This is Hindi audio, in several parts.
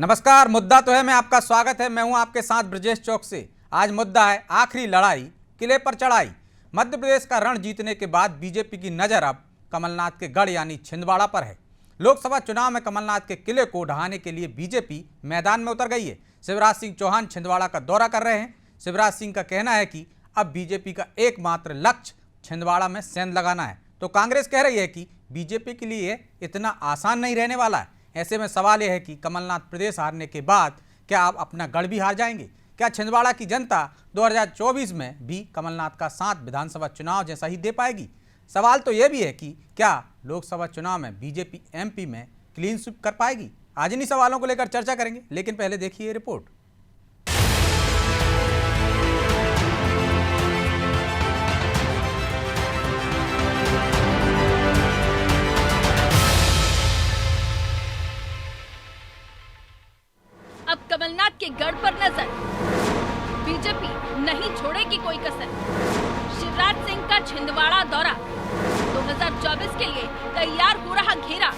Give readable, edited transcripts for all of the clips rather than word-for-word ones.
नमस्कार। मुद्दा तो है, मैं आपका स्वागत है। मैं हूं आपके साथ ब्रजेश चौक से। आज मुद्दा है आखिरी लड़ाई, किले पर चढ़ाई। मध्य प्रदेश का रण जीतने के बाद बीजेपी की नजर अब कमलनाथ के गढ़ यानी छिंदवाड़ा पर है। लोकसभा चुनाव में कमलनाथ के किले को ढहाने के लिए बीजेपी मैदान में उतर गई है। शिवराज सिंह चौहान छिंदवाड़ा का दौरा कर रहे हैं। शिवराज सिंह का कहना है कि अब बीजेपी का एकमात्र लक्ष्य छिंदवाड़ा में सेंध लगाना है, तो कांग्रेस कह रही है कि बीजेपी के लिए इतना आसान नहीं रहने वाला है। ऐसे में सवाल यह है कि कमलनाथ प्रदेश हारने के बाद क्या आप अपना गढ़ भी हार जाएंगे? क्या छिंदवाड़ा की जनता 2024 में भी कमलनाथ का साथ विधानसभा चुनाव जैसा ही दे पाएगी? सवाल तो यह भी है कि क्या लोकसभा चुनाव में बीजेपी एमपी में क्लीन स्वीप कर पाएगी? आज इन्हीं सवालों को लेकर चर्चा करेंगे, लेकिन पहले देखिए ये रिपोर्ट। अब कमलनाथ के गढ़ पर नजर, बीजेपी नहीं छोड़ेगी कोई कसर। शिवराज सिंह का छिंदवाड़ा दौरा, 2024 के लिए तैयार हो रहा घेरा।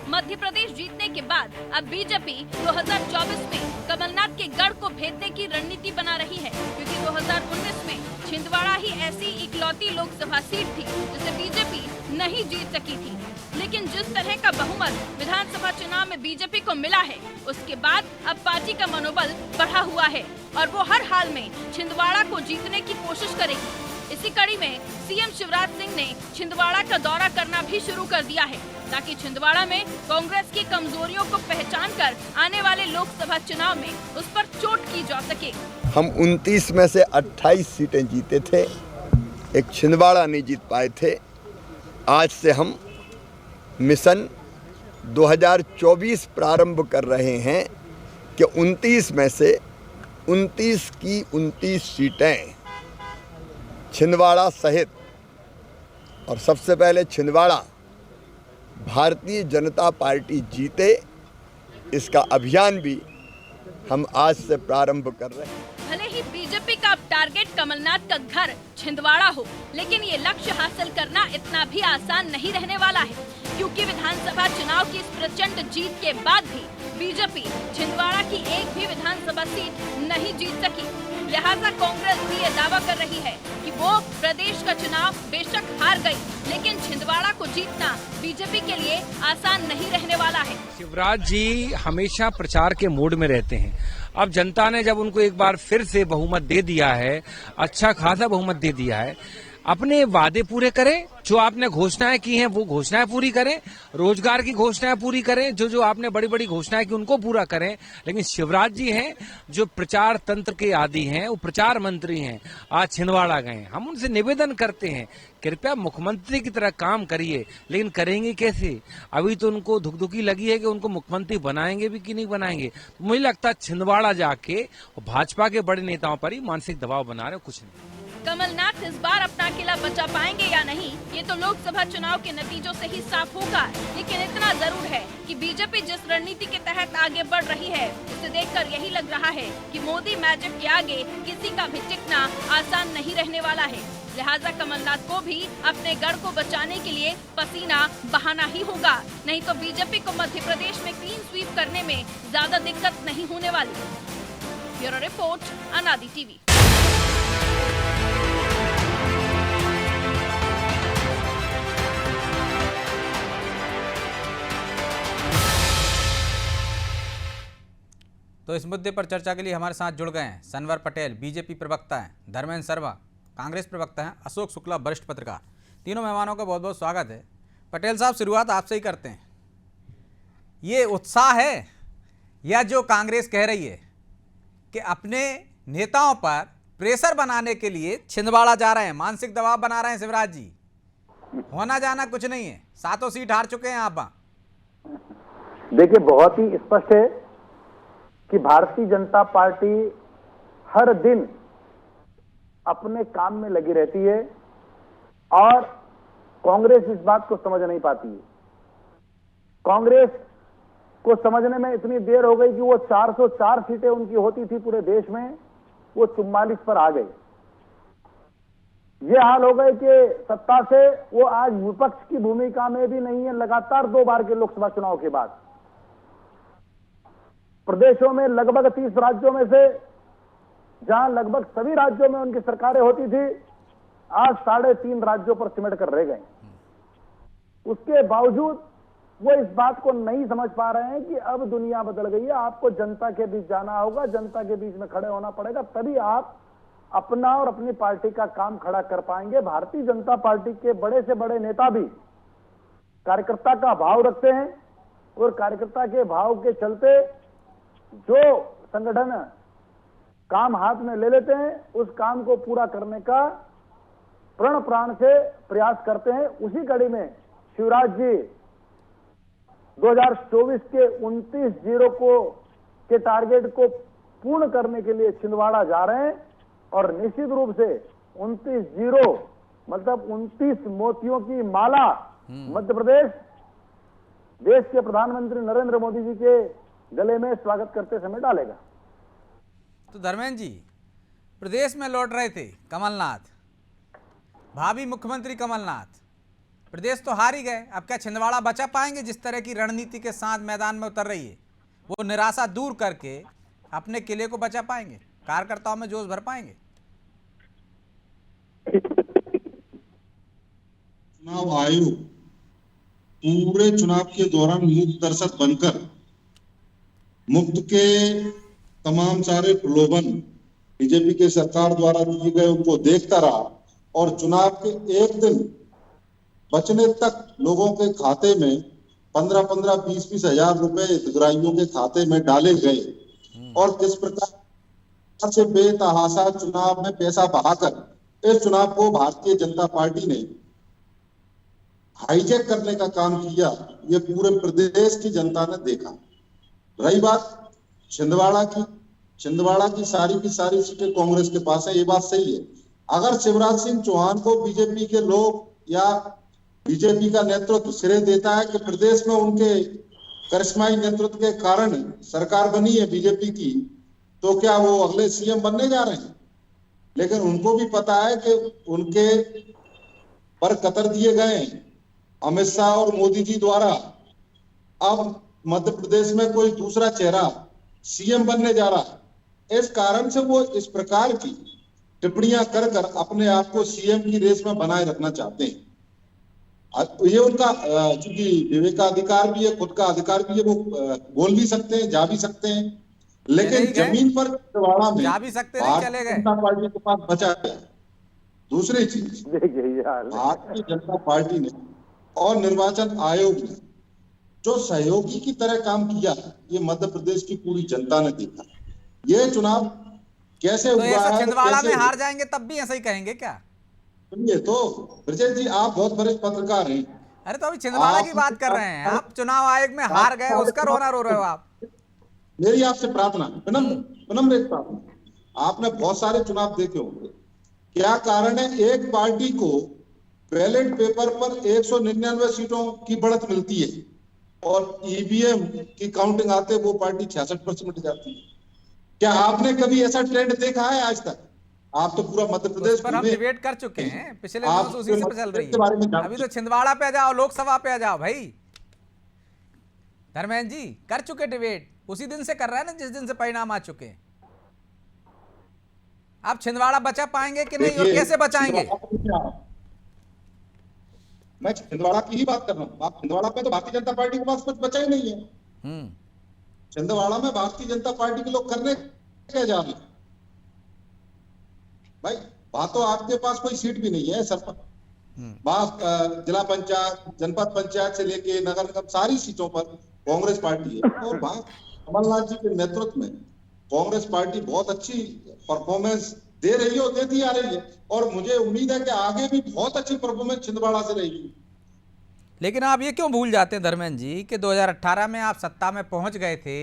मध्य प्रदेश जीतने के बाद अब बीजेपी 2024 में कमलनाथ के गढ़ को भेदने की रणनीति बना रही है, क्योंकि 2019 में छिंदवाड़ा ही ऐसी इकलौती लोकसभा सीट थी जिसे बीजेपी नहीं जीत सकी थी। लेकिन जिस तरह का बहुमत विधानसभा चुनाव में बीजेपी को मिला है, उसके बाद अब पार्टी का मनोबल बढ़ा हुआ है और वो हर हाल में छिंदवाड़ा को जीतने की कोशिश करेगी। इसी कड़ी में सीएम शिवराज सिंह ने छिंदवाड़ा का दौरा करना भी शुरू कर दिया है, ताकि छिंदवाड़ा में कांग्रेस की कमजोरियों को पहचान कर आने वाले लोकसभा चुनाव में उस पर चोट की जा सके। हम 29 में से 28 सीटें जीते थे, एक छिंदवाड़ा नहीं जीत पाए थे। आज से हम मिशन 2024 प्रारंभ कर रहे हैं कि 29 में से 29 की 29 सीटें छिंदवाड़ा सहित, और सबसे पहले छिंदवाड़ा भारतीय जनता पार्टी जीते, इसका अभियान भी हम आज से प्रारंभ कर रहे हैं। भले ही बीजेपी का टारगेट कमलनाथ का घर छिंदवाड़ा हो, लेकिन ये लक्ष्य हासिल करना इतना भी आसान नहीं रहने वाला है, क्योंकि विधानसभा चुनाव की इस प्रचंड जीत के बाद भी बीजेपी छिंदवाड़ा की एक भी विधानसभा सीट नहीं जीत सकी। लिहाजा कांग्रेस भी ये दावा कर रही है कि वो प्रदेश का चुनाव बेशक हार गई, लेकिन छिंदवाड़ा को जीतना बीजेपी के लिए आसान नहीं रहने वाला है। शिवराज जी हमेशा प्रचार के मूड में रहते हैं। अब जनता ने जब उनको एक बार फिर से बहुमत दे दिया है, अच्छा खासा बहुमत दे दिया है, अपने वादे पूरे करें, जो आपने घोषणाएं की हैं वो घोषणाएं पूरी करें, रोजगार की घोषणाएं पूरी करें, जो जो आपने बड़ी बड़ी घोषणाएं की उनको पूरा करें। लेकिन शिवराज जी हैं जो प्रचार तंत्र के आदी हैं, वो प्रचार मंत्री हैं, आज छिंदवाड़ा गए। हम उनसे निवेदन करते हैं, कृपया मुख्यमंत्री की तरह काम करिए, लेकिन करेंगे कैसे? अभी तो उनको धुकधुकी लगी है कि उनको मुख्यमंत्री बनाएंगे भी कि नहीं बनाएंगे। तो मुझे लगता है छिंदवाड़ा जाके भाजपा के बड़े नेताओं पर ही मानसिक दबाव बना रहे, कुछ नहीं। कमलनाथ इस बार अपना किला बचा पाएंगे या नहीं, ये तो लोकसभा चुनाव के नतीजों से ही साफ होगा। लेकिन इतना जरूर है कि बीजेपी जिस रणनीति के तहत आगे बढ़ रही है, उसे देखकर यही लग रहा है कि मोदी मैजिक के आगे किसी का भी टिकना आसान नहीं रहने वाला है। लिहाजा कमलनाथ को भी अपने गढ़ को बचाने के लिए पसीना बहाना ही होगा, नहीं तो बीजेपी को मध्य प्रदेश में क्लीन स्वीप करने में ज्यादा दिक्कत नहीं होने वाली। ब्यूरो रिपोर्ट, अनादि टीवी। तो इस मुद्दे पर चर्चा के लिए हमारे साथ जुड़ गए हैं सनवर पटेल, बीजेपी प्रवक्ता हैं, धर्मेंद्र शर्मा, कांग्रेस प्रवक्ता हैं, अशोक शुक्ला, वरिष्ठ पत्रकार। तीनों मेहमानों का बहुत बहुत स्वागत है। पटेल साहब, शुरुआत आपसे ही करते हैं। ये उत्साह है या जो कांग्रेस कह रही है कि अपने नेताओं पर प्रेशर बनाने के लिए छिंदवाड़ा जा रहे हैं, मानसिक दबाव बना रहे हैं शिवराज जी? होना जाना कुछ नहीं है, 7 सीट हार चुके हैं आप। देखिए, बहुत ही स्पष्ट है कि भारतीय जनता पार्टी हर दिन अपने काम में लगी रहती है और कांग्रेस इस बात को समझ नहीं पाती है। कांग्रेस को समझने में इतनी देर हो गई कि वो 404 सीटें उनकी होती थी पूरे देश में, वो 44 पर आ गई। ये हाल हो गए कि सत्ता से वो आज विपक्ष की भूमिका में भी नहीं है, लगातार 2 बार के लोकसभा चुनाव के बाद। प्रदेशों में लगभग 30 राज्यों में से जहां लगभग सभी राज्यों में उनकी सरकारें होती थी, आज 3.5 राज्यों पर सिमट कर रह गए। उसके बावजूद वो इस बात को नहीं समझ पा रहे हैं कि अब दुनिया बदल गई है, आपको जनता के बीच जाना होगा, जनता के बीच में खड़े होना पड़ेगा, तभी आप अपना और अपनी पार्टी का काम खड़ा कर पाएंगे। भारतीय जनता पार्टी के बड़े से बड़े नेता भी कार्यकर्ता का भाव रखते हैं और कार्यकर्ता के भाव के चलते जो संगठन काम हाथ में ले लेते हैं, उस काम को पूरा करने का प्रण प्राण से प्रयास करते हैं। उसी कड़ी में शिवराज जी 2024 के 29-0 के टारगेट को पूर्ण करने के लिए छिंदवाड़ा जा रहे हैं और निश्चित रूप से 29-0 मतलब 29 मोतियों की माला मध्य प्रदेश देश के प्रधानमंत्री नरेंद्र मोदी जी के गले में स्वागत करते समय डालेगा। तो धर्मेंद्र जी, प्रदेश में लौट रहे थे कमलनाथ, भावी मुख्यमंत्री कमलनाथ, प्रदेश तो हार ही गए, अब क्या छिंदवाड़ा बचा पाएंगे? जिस तरह की रणनीति के साथ मैदान में उतर रही है, वो निराशा दूर करके अपने किले को बचा पाएंगे, कार्यकर्ताओं में जोश भर पाएंगे? चुनाव आयोग पूरे चुनाव के दौरान मुक्त दर्शक बनकर मुफ्त के तमाम सारे प्रलोभन बीजेपी के सरकार द्वारा दिए गए उनको देखता रहा और चुनाव के एक दिन बचने तक लोगों के खाते में 15-15, 20-20 हजार रुपए हितग्राहियों के खाते में डाले गए और किस प्रकार से बेतहाशा चुनाव में पैसा बहाकर इस चुनाव को भारतीय जनता पार्टी ने हाईजैक करने का काम किया, ये पूरे प्रदेश की जनता ने देखा। रही बात छिंदवाड़ा की सारी सीटें कांग्रेस के पास है, ये बात सही है। अगर शिवराज सिंह चौहान को बीजेपी के लोग या बीजेपी का नेतृत्व श्रेय देता है कि प्रदेश में उनके करिश्माई नेतृत्व के कारण सरकार बनी है बीजेपी की, तो क्या वो अगले सीएम बनने जा रहे हैं? लेकिन उनको भी पता है कि उनके पर कतर दिए गए अमित शाह और मोदी जी द्वारा अब मध्य प्रदेश में कोई दूसरा चेहरा सीएम बनने जा रहा है। इस कारण से वो इस प्रकार की टिप्पणियां कर अपने आप को सीएम की रेस में बनाए रखना चाहते हैं। ये उनका चूंकि विवेकाधिकार भी है, खुद का अधिकार भी है, वो बोल भी सकते हैं, जा भी सकते हैं, लेकिन जमीन पर छिंदवाड़ा में जा भी सकते हैं, चले गए। जनता पार्टी के पास बचा गया। दूसरी चीज, भारतीय जनता पार्टी ने और निर्वाचन आयोग ने जो सहयोगी की तरह काम किया, ये मध्य प्रदेश की पूरी जनता ने देखा। ये चुनाव कैसे हुआ है, छिंदवाड़ा में हार जाएंगे तब भी ऐसा ही कहेंगे क्या? सुनिए तो ब्रजेश जी, आप बहुत बड़े पत्रकार हैं। अरे तो अभी छिंदवाड़ा की बात कर रहे हैं, आप चुनाव आयोग में हार गए, उसका रोना रो रहे हो आप। मेरी आपसे प्रार्थना, विनम्र एक प्रार्थना, आपने बहुत सारे चुनाव देखे होंगे, क्या कारण है एक पार्टी को बैलेट पेपर पर 199 सीटों की बढ़त मिलती है और ईवीएम की काउंटिंग आते वो पार्टी 66 पर सिमट जाती है? क्या आपने कभी ऐसा ट्रेंड देखा है आज तक? आप तो पूरा मध्य प्रदेश पर हम डिबेट कर चुके हैं, पिछले दिनों से उसी से चल रही है। अभी तो छिंदवाड़ा पे आ जाओ, लोकसभा पे आ जाओ भाई। धर्मेंद्र जी कर चुके डिबेट, उसी दिन से कर रहे हैं ना जिस दिन से परिणाम आ चुके हैं। आप छिंदवाड़ा बचा पाएंगे कि नहीं और कैसे बचाएंगे? मैं छिंदवाड़ा की ही बात कर रहा हूँ। आप छिंदवाड़ा पे तो भारतीय जनता पार्टी के पास कुछ बचा ही नहीं है। छिंदवाड़ा में भारतीय जनता पार्टी के लोग करने क्या जा रहे हैं भाई? वहां तो आपके पास कोई सीट भी नहीं है सरपंच, जिला पंचायत, जनपद पंचायत से लेके नगर निगम सारी सीटों पर कांग्रेस पार्टी है और वहां कमलनाथ जी के नेतृत्व में कांग्रेस पार्टी बहुत अच्छी परफॉर्मेंस दे रही है और देती आ रही है और मुझे उम्मीद है कि आगे भी बहुत अच्छी परफॉर्मेंस छिंदवाड़ा से रहेगी। लेकिन आप ये क्यों भूल जाते हैं धर्मेंद्र जी कि 2018 में आप सत्ता में पहुंच गए थे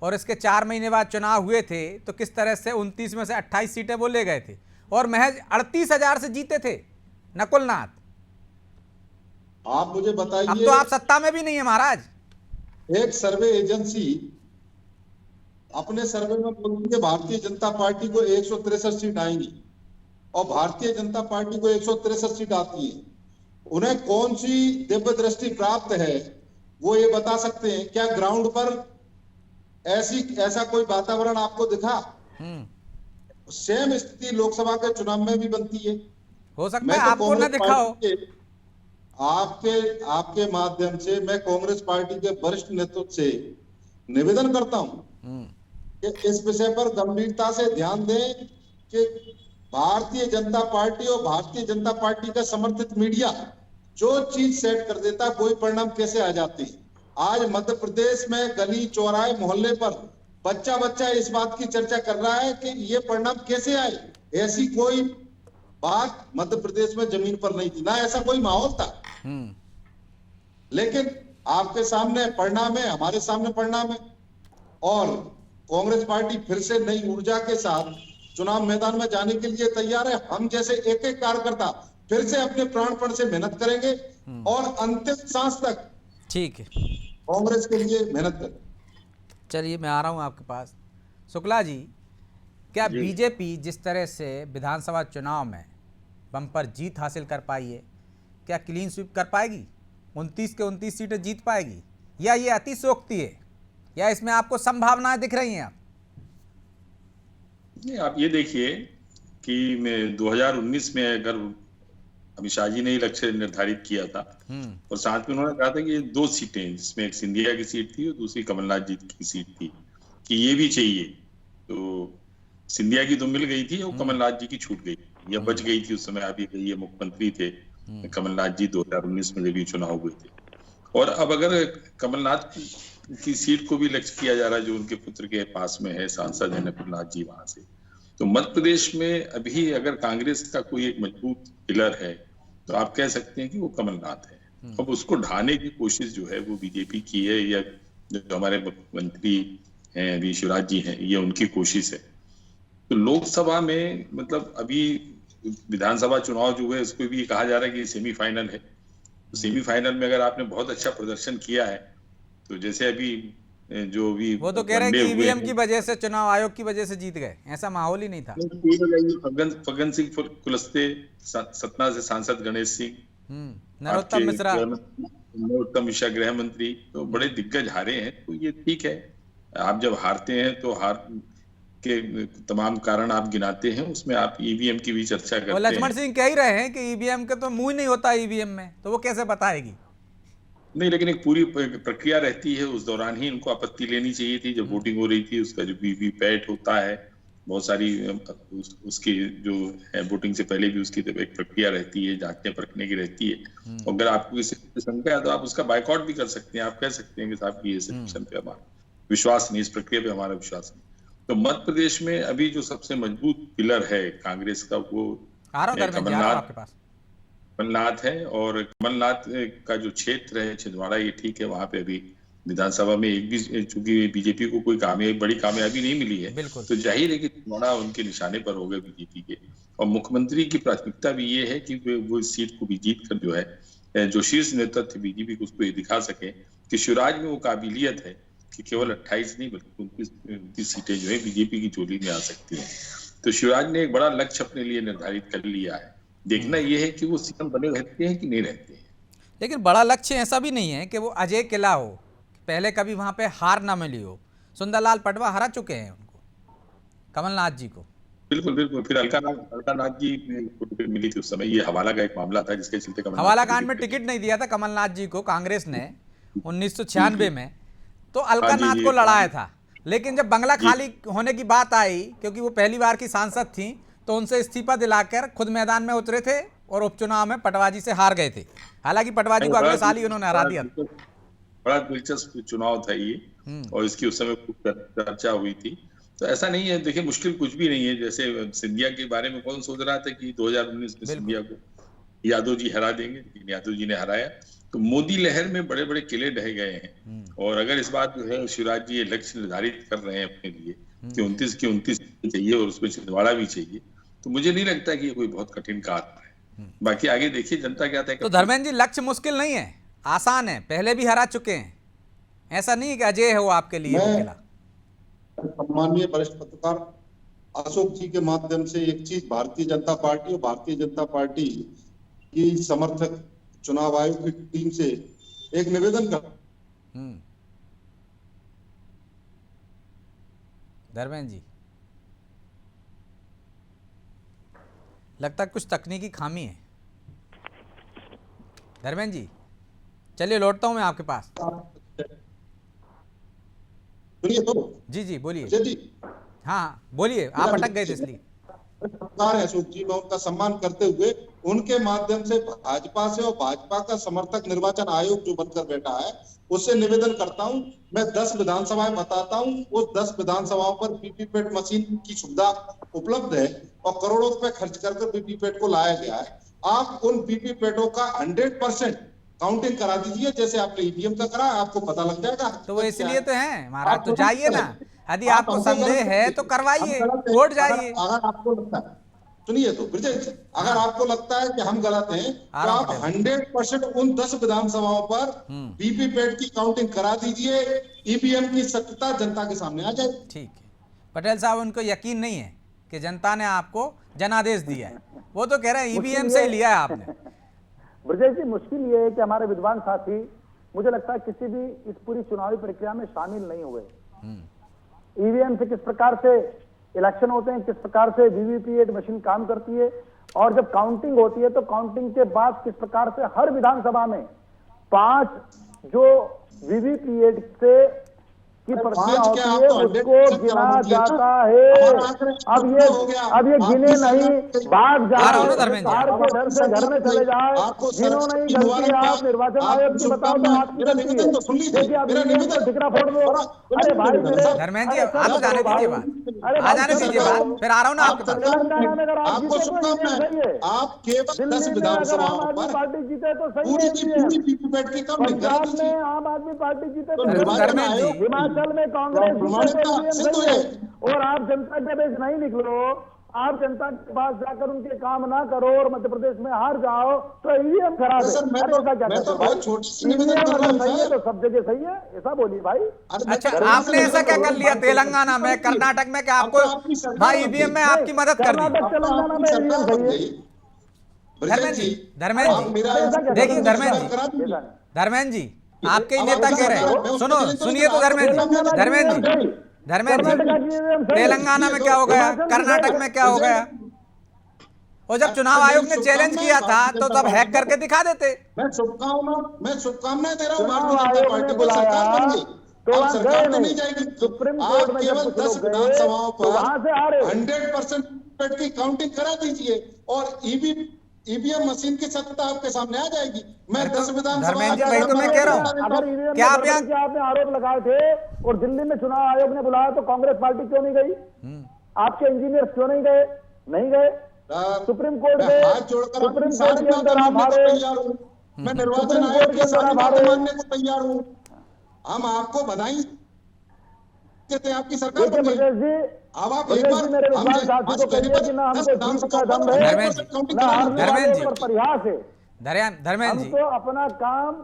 और इसके 4 महीने बाद चुनाव हुए थे, तो किस तरह से 29 में से 28 सीटें वो ले गए थे और महज 38,000 से जीते थे नकुलनाथ। आप मुझे बताइए, अब तो आप सत्ता में भी नहीं है महाराज। एक सर्वे एजेंसी अपने सर्वे में बोलती है भारतीय जनता पार्टी को 163 सीट आएंगी और भारतीय जनता पार्टी को 163 सीट आती है। उन्हें कौन सी दिव्य दृष्टि प्राप्त है वो ये बता सकते हैं? क्या ग्राउंड पर ऐसा कोई वातावरण आपको दिखा? सेम स्थिति लोकसभा के चुनाव में भी बनती है। हो सकता मैं है तो आपको न कांग्रेस दिखा हो। पार्टी के आपके माध्यम से मैं कांग्रेस पार्टी के वरिष्ठ नेतृत्व से निवेदन करता हूं कि इस विषय पर गंभीरता से ध्यान दें कि भारतीय जनता पार्टी और भारतीय जनता पार्टी का समर्थित मीडिया जो चीज सेट कर देता है वही परिणाम कैसे आ जाते हैं। आज मध्य प्रदेश में गली चौराहे मोहल्ले पर बच्चा इस बात की चर्चा कर रहा है कि ये परिणाम कैसे आए। ऐसी कोई बात मध्य प्रदेश में जमीन पर नहीं थी, ना ऐसा कोई माहौल था। लेकिन आपके सामने परिणाम है, हमारे सामने परिणाम है, और कांग्रेस पार्टी फिर से नई ऊर्जा के साथ चुनाव मैदान में जाने के लिए तैयार है। हम जैसे एक एक कार्यकर्ता फिर से अपने प्राणपण से मेहनत करेंगे और अंतिम सांस तक ठीक है, कांग्रेस के लिए मेहनत करेंगे। चलिए मैं आ रहा हूँ आपके पास। शुक्ला जी, क्या बीजेपी जिस तरह से विधानसभा चुनाव में बम्पर जीत हासिल कर पाई है, क्या क्लीन स्वीप कर पाएगी? 29 के 29 सीटें जीत पाएगी, या ये अतिशयोक्ति है, या इसमें आपको संभावनाएं दिख रही हैं? आप नहीं, आप ये देखिए कि मैं 2019 में अगर अमित शाह जी ने ही लक्ष्य निर्धारित किया था और साथ में उन्होंने कहा था कि ये 2 सीटें, जिसमें एक सिंधिया की सीट थी और दूसरी कमलनाथ जी की सीट थी, कि ये भी चाहिए। तो सिंधिया की तो मिल गई थी और कमलनाथ जी की छूट गई या बच गई थी। उस समय आप ये मुख्यमंत्री थे कमलनाथ जी 2019 में जब ये चुनाव हुए थे। और अब अगर कमलनाथ की सीट को भी लक्ष्य किया जा रहा है, जो उनके पुत्र के पास में है, सांसद है नकुलनाथ जी वहां से, तो मध्य प्रदेश में अभी अगर कांग्रेस का कोई एक मजबूत पिलर है तो आप कह सकते हैं कि वो कमलनाथ है। अब उसको ढाने की कोशिश जो है वो बीजेपी की है, या जो हमारे मुख्यमंत्री हैं अभी शिवराज जी हैं, ये उनकी कोशिश है। तो लोकसभा में मतलब अभी विधानसभा चुनाव जो है उसको भी कहा जा रहा है कि सेमीफाइनल है। तो सेमीफाइनल में अगर आपने बहुत अच्छा प्रदर्शन किया है, तो जैसे अभी जो भी वो तो कह रहे हैं कि ईवीएम की वजह से, चुनाव आयोग की वजह से जीत गए, ऐसा माहौल ही नहीं था। फग्गन सिंह कुलस्ते, सतना से सांसद गणेश सिंह, नरोत्तम मिश्रा गृह मंत्री, तो बड़े दिग्गज हारे हैं। तो ये ठीक है, आप जब हारते हैं तो हार के तमाम कारण आप गिनाते हैं, उसमें आप ईवीएम की भी चर्चा करते हैं। लक्ष्मण सिंह कह ही रहे हैं कि ईवीएम का तो मुंह नहीं होता ईवीएम में, तो वो कैसे बताएगी? नहीं, लेकिन एक पूरी प्रक्रिया रहती है, उस दौरान ही इनको आपत्ति लेनी चाहिए थी। जब वोटिंग हो रही थी, उसका जो वीवीपैट होता है, बहुत सारी उसकी जो है वोटिंग से पहले भी उसकी एक प्रक्रिया रहती है, जांचने परखने की रहती है। अगर आपको किसी शंका है तो आप उसका बायकॉट भी कर सकते हैं। आप कह सकते हैं कि साहब की सिस्टम पे हमारा विश्वास नहीं, इस प्रक्रिया पे हमारा विश्वास नहीं। तो मध्य प्रदेश में अभी जो सबसे मजबूत पिलर है कांग्रेस का, वो कमलनाथ है। और कमलनाथ का जो क्षेत्र है छिंदवाड़ा, ये ठीक है, वहां पे अभी विधानसभा में एक भी, चूंकि बीजेपी को कोई बड़ी कामयाबी नहीं मिली है, तो जाहिर है कि छिंदवाड़ा उनके निशाने पर हो गए बीजेपी के। और मुख्यमंत्री की प्राथमिकता भी ये है कि वो इस सीट को भी जीत कर जो है, जो शीर्ष नेतृत्व बीजेपी को, उसको ये दिखा सके कि शिवराज में वो काबिलियत है कि केवल 28 नहीं बल्कि 29 सीटें जो है बीजेपी की झोली में आ सकती हैं। तो शिवराज ने एक बड़ा लक्ष्य अपने लिए निर्धारित कर लिया है। देखना यह है कि वो सीएम बने रहते हैं कि नहीं रहते हैं। लेकिन बड़ा लक्ष्य ऐसा भी नहीं है कि वो अजय किला हो, पहले कभी वहां पे हार ना मिली हो। सुंदरलाल पटवा हरा चुके हैं उनको, कमलनाथ जी को। बिल्कुल बिल्कुल। फिर अलकानाथ जी को टिकट मिली थी उस समय, ये हवाला का एक मामला था जिसके चलते हवाला कांड में टिकट नहीं दिया था कमलनाथ जी को कांग्रेस ने 1996 में, तो अलकानाथ को लड़ाया था। लेकिन जब बंगला खाली होने की बात आई, क्योंकि वो पहली बार की सांसद थी, तो उनसे इस्तीफा दिलाकर खुद मैदान में उतरे थे और उपचुनाव में पटवाजी से हार गए थे। हालांकि पटवाजी को अगले साल ही उन्होंने हरा दिया। बड़ा दिलचस्प चुनाव था ये, और इसकी उस समय खूब चर्चा हुई थी। तो ऐसा नहीं है, देखिए मुश्किल कुछ भी नहीं है। जैसे सिंधिया के बारे में कौन सोच रहा था कि 2019 में सिंधिया को यादव जी हरा देंगे, लेकिन यादव जी ने हराया। तो मोदी लहर में बड़े बड़े किले ढह गए हैं। और अगर इस बात जो है शिवराज जी ये लक्ष्य निर्धारित कर रहे हैं अपने लिए कि 29 की 29 चाहिए और उसमें छिंदवाड़ा भी चाहिए, तो मुझे नहीं लगता कि ये कोई बहुत कठिन कार्य है। बाकी आगे देखिए जनता क्या तय। तो धर्मेंद्र जी, लक्ष्य मुश्किल नहीं है, आसान है, पहले भी हरा चुके हैं। ऐसा नहीं है कि अजय है वो आपके लिए वो किला। सम्माननीय वरिष्ठ पत्रकार अशोक जी के माध्यम से एक चीज भारतीय जनता पार्टी और भारतीय जनता पार्टी की समर्थक चुनाव आयोग की टीम से एक निवेदन कर, धर्मेंद्र जी, लगता है कुछ तकनीकी खामी है। धर्मेंद्र जी, चलिए लौटता हूं मैं आपके पास। सुनिए तो जी जी बोलिए। जी हाँ बोलिए, आप अटक गए थे इसलिए। सरकार है अशोक जी, मैं उनका सम्मान करते हुए उनके माध्यम से भाजपा से और भाजपा का समर्थक निर्वाचन आयोग जो बनकर बैठा है उससे निवेदन करता हूं। मैं 10 विधानसभाएं बताता हूं, उस 10 विधानसभाओं पर वीवीपैट मशीन की सुविधा उपलब्ध है और करोड़ों रुपए खर्च कर वीवीपैट को लाया गया है। आप उन वीवीपैटों का 100% काउंटिंग करा दीजिए जैसे आपने ईवीएम का करा, आपको पता लग जाएगा। तो वो इसलिए तो है महाराज, तो जाइए ना, यदि आप आपको हमको संदेह गलत है समझे। तो करवाइए, हम गलत हैं। कोर्ट जाइए। अगर आपको लगता है, सुनिए तो ब्रजेश जी, अगर आपको लगता है कि हम गलत हैं तो आप 100% उन 10 विधानसभाओं पर वीवीपैट की काउंटिंग करा दीजिए, ईवीएम की सत्यता जनता के सामने आ जाए। ठीक है पटेल साहब, उनको यकीन नहीं है कि जनता ने आपको जनादेश दिया है, वो तो कह रहे हैं ईवीएम से ही लिया है आपने। ब्रजेश जी, मुश्किल ये है कि हमारे विद्वान साथी मुझे लगता है किसी भी इस पूरी चुनावी प्रक्रिया में शामिल नहीं हुए। ईवीएम से किस प्रकार से इलेक्शन होते हैं, किस प्रकार से वीवीपैट मशीन काम करती है, और जब काउंटिंग होती है तो काउंटिंग के बाद किस प्रकार से हर विधानसभा में 5 जो वीवीपैट से की प्रक्रिया होती है उसको गिना जाता है। अब ये गिने नहीं, भाग जाए के डर से घर में चले जाए, जिन्हों नहीं गलती आप निर्वाचन आयोग की बताओ तो आपकी गलती है। देखिए आप ठिकरा फोड़ दो। अरे भाई धर्मेंद्र जी, आप तो जाने दीजिए बात, आ जाने दीजिए बात, फिर आ रहा हूँ ना आपके पास। तेलंगाना में अगर आप आपको जीते तो ईवीएम सही है, आप केवल 10 दिल्ली में अगर आम विधानसभाओं आदमी पर पार्टी जीते तो सही पूरी है की ईवीएम, पूरी वीवीपैट की काउंटिंग करा पंजाब दीजिए। में आम आदमी पार्टी जीते तो तो निर्वाचन सही है, आयोग हिमाचल में कांग्रेस जीते प्रमाणित तो ईवीएम सिद्ध हो सही है। जाए। और आप जनता के बीच नहीं निकलो, आप जनता के पास जाकर उनके काम ना करो और मध्य प्रदेश में हार जाओ तो ईवीएम खराब है। सर, मैं अरे तो- ऐसा क्या मैं तो करते हो बहुत भाई? छोटी सी निवेदन EVM कर रहा हूं, अगर सही है सर। तो सब जगह सही है, ऐसा बोलिए भाई। अच्छा, आपने ऐसा क्या कर लिया तेलंगाना में, कर्नाटक में, क्या आपको भाई ईवीएम में आपकी मदद कर दी? कर्नाटक तेलंगाना में ईवीएम सही है। धर्मेंद्र जी, धर्मेंद्र जी, देखिए धर्मेंद्र जी, धर्मेंद्र जी, आपके ही नेता कह रहे हैं, सुनो सुनिए तो धर्मेंद्र जी, धर्मेंद्र जी, धर्मेंद्र जी, तेलंगाना में क्या हो गया, कर्नाटक में क्या हो गया? और जब चुनाव आयोग ने चैलेंज किया था तो तब हैक करके दिखा देते। मैं शुभकामनाएं दे रहा हूँ चुनाव भारतीय जनता आयोग ने पार्टी को। सरकार बन गई, तो अब वहां सरकार गए तो नहीं नहीं, जाएगी। सुप्रीम आप कोर्ट में जब केवल कुछ 10 लोग गए विधानसभाओं तो वहां से आ पर रहे 100% की काउंटिंग करा दीजिए और ईवीएम मशीन की सत्ता आपके सामने आ जाएगी। मैं 10 विधानसभा धर्मेंद्र जी, वही तो मैं कह रहा हूँ। अगर ईवीएम क्या में आप यहाँ- गड़बड़ी के आपने आरोप लगाए थे और दिल्ली में चुनाव आयोग ने बुलाया तो कांग्रेस पार्टी क्यों नहीं गई? आपके इंजीनियर क्यों नहीं गए? नहीं गए, सुप्रीम कोर्ट मैं गए, हाथ जोड़कर सुप्रीम अपनी सारी कोर्ट के अंदर बातें आप मानने को हारे, तैयार हूँ। मैं निर्वाचन सुप्रीम आयोग कोर्ट की के अंदर सारी आप बातें हारे। मानने को तैयार हूँ। हम आपको बधाई देते हैं, आपकी सरकार देखिए बन गई। ब्रजेश जी, अब आप ब्रजेश एक जी बार मेरे विद्वान हम साथी को कहिए कि ना हमको जीत का दम है, ना हारने धर्मेंद्र वाले जी। पर परिहास है। धर्मेंद्र जी, हम तो अपना काम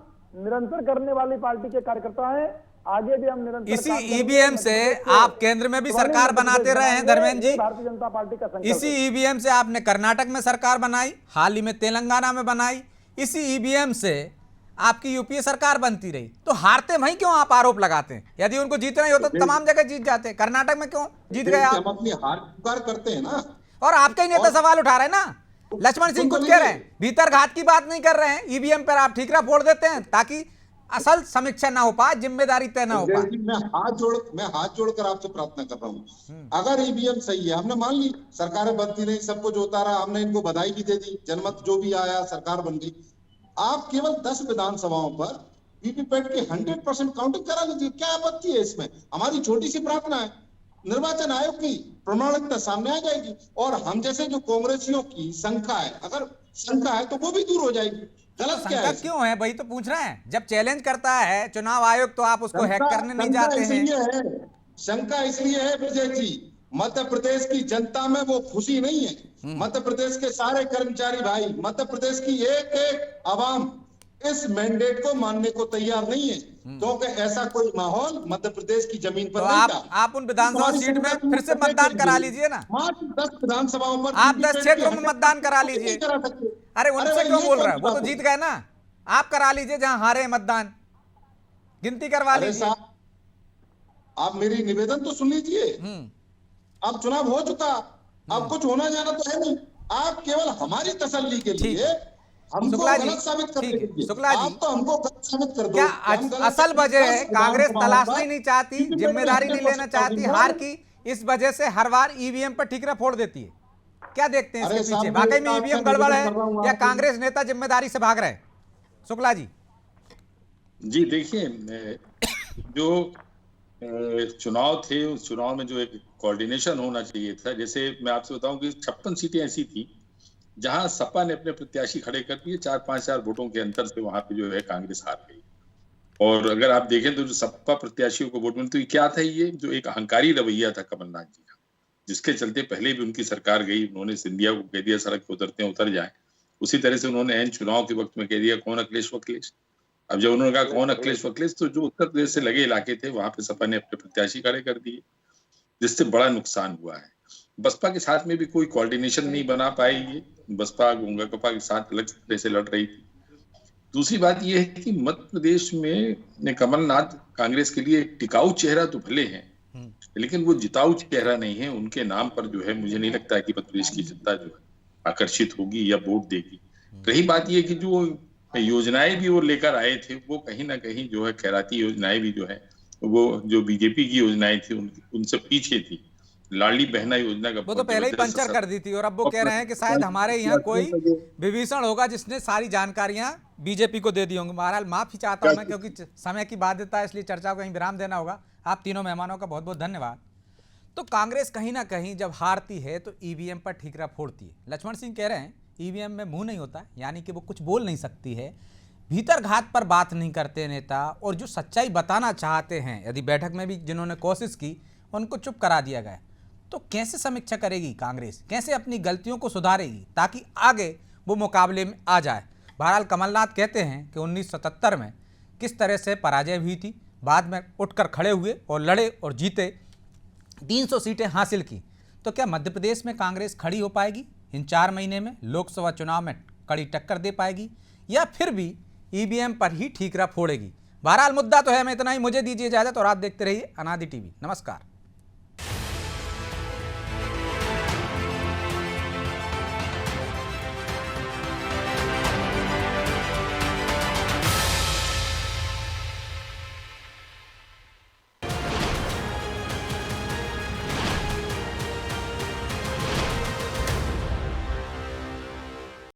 निरंतर करने वाली पार्टी के कार्यकर्ता हैं, आगे भी हम निरंतर इसी काम करेंगे। ईवीएम से आप केंद्र में भी सरकार बनाते रहे हैं धर्मेंद्र जी। भारतीय जनता पार्टी का संकल्प इसी है। ईवीएम से आपने कर्नाटक में सरकार बनाई, हाल ही में तेलंगाना में बनाई, इसी ईवीएम से आपकी यूपीए सरकार बनती रही। तो हारते वहीं क्यों आप आरोप लगाते हैं? यदि उनको जीतना ही होता तो तमाम जगह जीत जाते। कर्नाटक में क्यों जीत गए हम आप? अपनी हार स्वीकार करते हैं ना। और आपके ही नेता सवाल उठा रहे हैं ना, लक्ष्मण सिंह खुद कह रहे हैं, भीतर घात की बात नहीं कर रहे हैं, ईवीएम पर आप ठीकरा फोड़ देते हैं ताकि असल समीक्षा ना हो पाए, जिम्मेदारी तय ना हो पाए। मैं हाथ जोड़कर आपसे प्रार्थना कर रहा हूँ, अगर ईवीएम सही है, हमने मान ली सरकारें बनती नहीं, सब कुछ होता रहा, हमने इनको बधाई भी दे दी, जनमत जो भी आया सरकार बन गई। आप केवल 10 विधानसभाओं पर वीवीपैट की 100% काउंटिंग करा लीजिए, क्या आपत्ति है इसमें? हमारी छोटी सी प्रार्थना है, निर्वाचन आयोग की प्रमाणिकता सामने आ जाएगी और हम जैसे जो कांग्रेसियों की शंका है, अगर शंका है तो वो भी दूर हो जाएगी। गलत क्या शंका है? क्यों है, वही तो पूछ रहे हैं। जब चैलेंज करता है चुनाव आयोग तो आप उसको हैक करने नहीं जाते हैं। शंका इसलिए है विजय जी, मध्य प्रदेश की जनता में वो खुशी नहीं है। मध्य प्रदेश के सारे कर्मचारी भाई, मध्य प्रदेश की एक एक आवाम इस मैंडेट को मानने को तैयार नहीं है, क्योंकि ऐसा कोई माहौल मध्य प्रदेश की जमीन पर तो नहीं था। आप उन विधानसभा सीट में फिर से मतदान करा लीजिए ना। मात्र 10 विधानसभाओं पर आप 10 क्षेत्रों में मतदान करा लीजिए। नहीं करा सकते। अरे उनसे क्यों ये बोल रहे हैं? कौन वो सी तो बात जीत गए ना, आप करा लीजिए जहां हारे मतदान, गिनती करवा अरे लीजिए। साहब, आप मेरी निवेदन तो सुन लीजिए। अब चुनाव हो चुका, अब कुछ होना जाना तो है नहीं। आप केवल हमारी तसल्ली के ठीक लिए हमको शुक्ला जी, गलत साबित करने ठीक के है। लिए शुक्ला जी, आप तो हमको गलत साबित कर दो क्या कि हम गलत असल हैं। वजह है बस कांग्रेस उदाहरण तलाशना ही के नहीं बाद चाहती, क्योंकि जिम्मेदारी नहीं लेना 100% चाहती, अधिकार हार है। की इस वजह से हर बार ईवीएम पर ठीकरा फोड़ देती है? क्या देखते हैं अरे इसके साहब, पीछे? मैं वाकई एक में बात ईवीएम का गड़बड़ निवेदन है कर रहा हूं या आपको। कांग्रेस नेता जिम्मेदारी से भाग रहे हैं? शुक्ला जी, जी देखिए, जो चुनाव थे, उस चुनाव में जो एक कोऑर्डिनेशन होना चाहिए था, जैसे मैं आपसे बताऊं कि 56 सीटें ऐसी थी जहां सपा ने अपने प्रत्याशी खड़े कर दिए, 4-5 हजार वोटों के अंतर से वहां पे जो है कांग्रेस हार गई। और अगर आप देखें तो जो सपा प्रत्याशियों को वोट मिले, तो ये क्या था, ये जो एक अहंकारी रवैया था कमलनाथ जी का, जिसके चलते पहले भी उनकी सरकार गई, उन्होंने सिंधिया को कह दिया सड़क पे उतरते हैं उतर जाए। उसी तरह से उन्होंने एन चुनाव के वक्त में कह दिया कौन अखिलेश वखिलेश। अब जब उन्होंने कहा कौन अखिलेश वखिलेश, तो जो उत्तर प्रदेश से लगे इलाके थे वहां पे सपा ने अपने प्रत्याशी खड़े कर दिए, जिससे बड़ा नुकसान हुआ है। बसपा के साथ में भी कोई कोऑर्डिनेशन नहीं बना पाई, ये बसपा गोंगा कपा के साथ अलग तरह से लड़ रही थी। दूसरी बात यह है कि मध्य प्रदेश में कमलनाथ कांग्रेस के लिए एक टिकाऊ चेहरा तो भले हैं, लेकिन वो जिताऊ चेहरा नहीं है। उनके नाम पर जो है मुझे नहीं लगता है कि मध्य प्रदेश की जनता जो है आकर्षित होगी या वोट देगी। रही बात यह कि जो योजनाएं भी वो लेकर आए थे, वो कहीं ना कहीं जो है खैराती योजनाएं भी जो है, वो जो बीजेपी की योजनाएं थी उनसे पीछे थी। लाडली बहना योजना का वो तो पहले ही पंचर कर दी थी और अब वो कह रहे हैं कि शायद हमारे यहाँ कोई विभीषण होगा जिसने सारी जानकारियां बीजेपी को दे दी होंगी। बहरहाल माफी चाहता हूं मैं, क्योंकि समय की बाध्यता है, इसलिए चर्चा को कहीं विराम देना होगा। आप तीनों मेहमानों का बहुत बहुत धन्यवाद। तो कांग्रेस कहीं ना कहीं जब हारती है तो ईवीएम पर ठीकरा फोड़ती है। लक्ष्मण सिंह कह रहे हैं ईवीएम में मुंह नहीं होता, यानी कि वो कुछ बोल नहीं सकती है, भीतर घात पर बात नहीं करते नेता, और जो सच्चाई बताना चाहते हैं, यदि बैठक में भी जिन्होंने कोशिश की उनको चुप करा दिया गया। तो कैसे समीक्षा करेगी कांग्रेस, कैसे अपनी गलतियों को सुधारेगी ताकि आगे वो मुकाबले में आ जाए? बहरहाल कमलनाथ कहते हैं कि 1977 में किस तरह से पराजय हुई थी, बाद में उठकर खड़े हुए और लड़े और जीते, 300 सीटें हासिल की। तो क्या मध्य प्रदेश में कांग्रेस खड़ी हो पाएगी इन 4 महीने में, लोकसभा चुनाव में कड़ी टक्कर दे पाएगी, या फिर भी ईवीएम पर ही ठीकरा फोड़ेगी? बहरहाल मुद्दा तो है। मैं इतना ही, मुझे दीजिए इजाजत और आप देखते रहिए अनादि टीवी। नमस्कार।